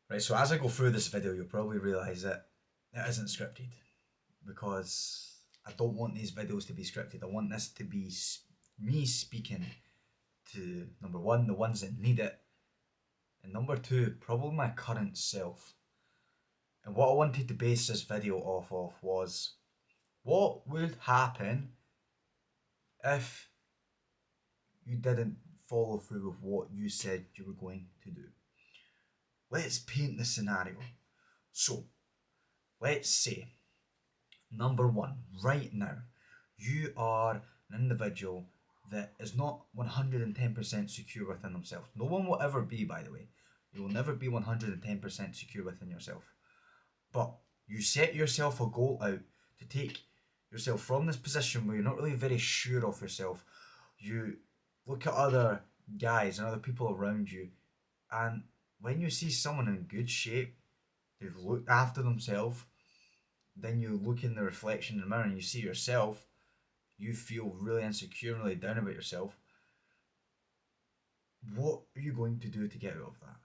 Right, so as I go through this video, you'll probably realise that it isn't scripted because I don't want these videos to be scripted. I want this to be me speaking to, number one, the ones that need it, and number two, probably my current self. And what I wanted to base this video off of was what would happen if you didn't follow through with what you said you were going to do. Let's paint the scenario. So, let's say, number one, right now, you are an individual that is not 110% secure within themselves. No one will ever be, by the way. You will never be 110% secure within yourself. But you set yourself a goal out to take yourself from this position where you're not really very sure of yourself. You look at other guys and other people around you, and when you see someone in good shape, they've looked after themselves, then you look in the reflection in the mirror and you see yourself, you feel really insecure and really down about yourself. What are you going to do to get out of that?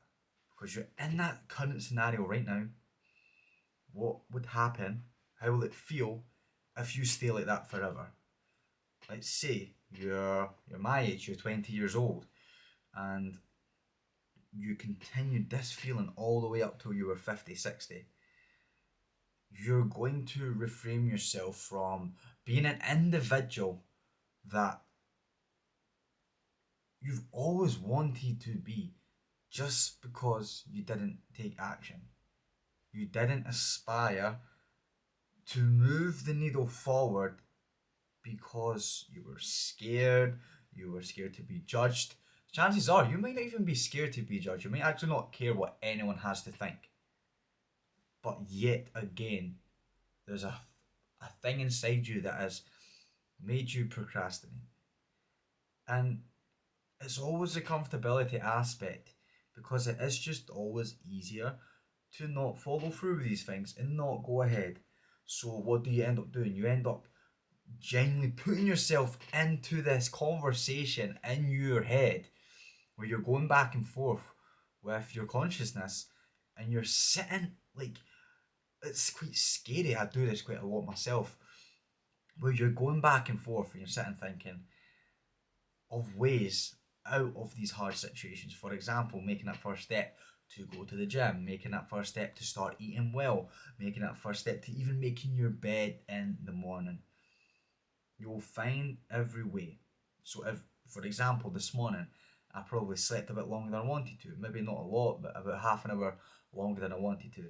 Because you're in that current scenario right now. What would happen? How will it feel if you stay like that forever? Let's say you're my age, you're 20 years old, and you continued this feeling all the way up till you were 50, 60. You're going to reframe yourself from being an individual that you've always wanted to be just because you didn't take action. You didn't aspire to move the needle forward because you were scared to be judged. Chances are you might not even be scared to be judged. You might actually not care what anyone has to think. But yet again, there's a thing inside you that has made you procrastinate. And it's always a comfortability aspect because it is just always easier to not follow through with these things and not go ahead. So what do you end up doing? You end up genuinely putting yourself into this conversation in your head where you're going back and forth with your consciousness and you're sitting like, it's quite scary. I do this quite a lot myself, where you're going back and forth and you're sitting thinking of ways out of these hard situations. For example, making that first step to go to the gym, making that first step to start eating well, making that first step to even making your bed in the morning. You'll find every way. So if, for example, this morning I probably slept a bit longer than I wanted to, maybe not a lot, but about half an hour longer than I wanted to.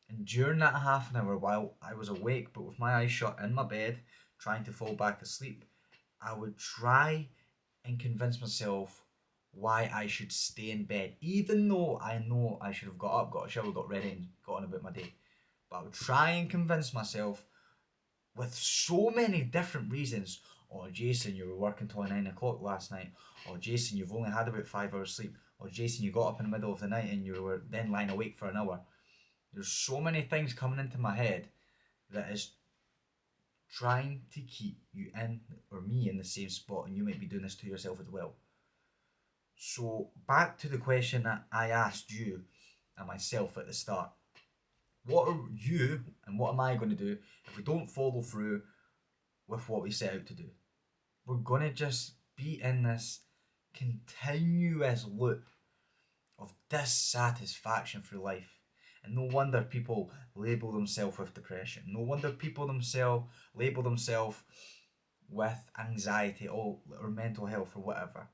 And during that half an hour, while I was awake but with my eyes shut in my bed, trying to fall back asleep, I would try and convince myself why I should stay in bed, even though I know I should have got up, got a shower, got ready, and got on about my day. But I would try and convince myself with so many different reasons. Oh, Jason, you were working till 9 o'clock last night. Or Jason, you've only had about 5 hours sleep. Or Jason, you got up in the middle of the night and you were then lying awake for an hour. There's so many things coming into my head that is trying to keep you in, or me, in the same spot, and you might be doing this to yourself as well. So back to the question that I asked you and myself at the start. What are you and what am I going to do if we don't follow through with what we set out to do? We're going to just be in this continuous loop of dissatisfaction through life. And no wonder people label themselves with depression. No wonder people themselves label themselves with anxiety or mental health or whatever.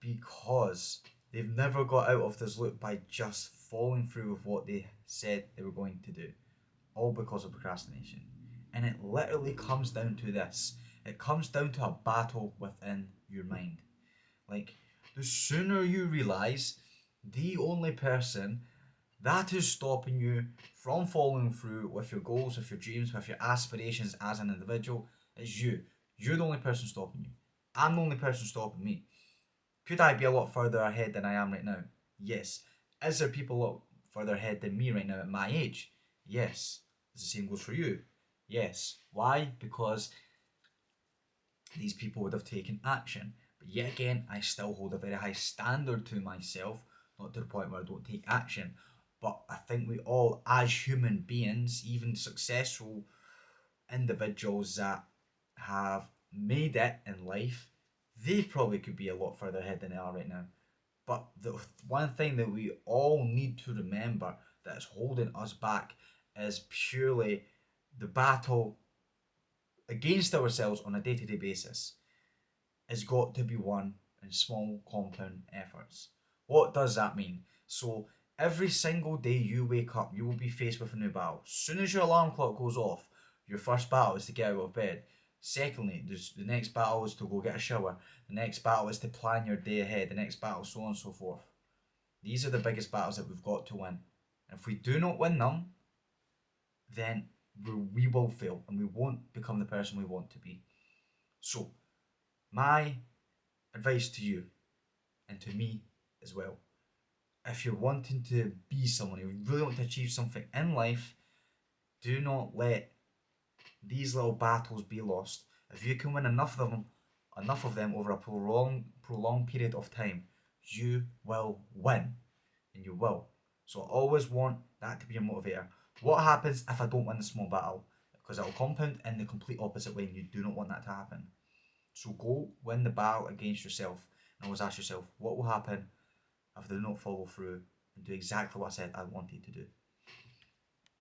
Because they've never got out of this loop by just following through with what they said they were going to do. All because of procrastination. And it literally comes down to this. It comes down to a battle within your mind. Like, the sooner you realise the only person that is stopping you from following through with your goals, with your dreams, with your aspirations as an individual is you. You're the only person stopping you. I'm the only person stopping me. Could I be a lot further ahead than I am right now? Yes. Is there people a lot further ahead than me right now at my age? Yes. The same goes for you. Yes. Why? Because these people would have taken action. But yet again, I still hold a very high standard to myself, not to the point where I don't take action. But I think we all, as human beings, even successful individuals that have made it in life, they probably could be a lot further ahead than they are right now. But the one thing that we all need to remember that is holding us back is purely the battle against ourselves on a day to day basis has got to be won in small compound efforts. What does that mean? So every single day you wake up, you will be faced with a new battle. As soon as your alarm clock goes off, your first battle is to get out of bed. Secondly, the next battle is to go get a shower. The next battle is to plan your day ahead. The next battle, so on and so forth. These are the biggest battles that we've got to win. And if we do not win them, then we will fail and we won't become the person we want to be. So, my advice to you and to me as well, if you're wanting to be someone, you really want to achieve something in life, do not let these little battles be lost. If you can win enough of them over a prolonged period of time, you will win, and you will. So I always want that to be your motivator. What happens if I don't win the small battle? Because it will compound in the complete opposite way, and you do not want that to happen. So go win the battle against yourself, and always ask yourself, what will happen if I do not follow through and do exactly what I said I wanted to do?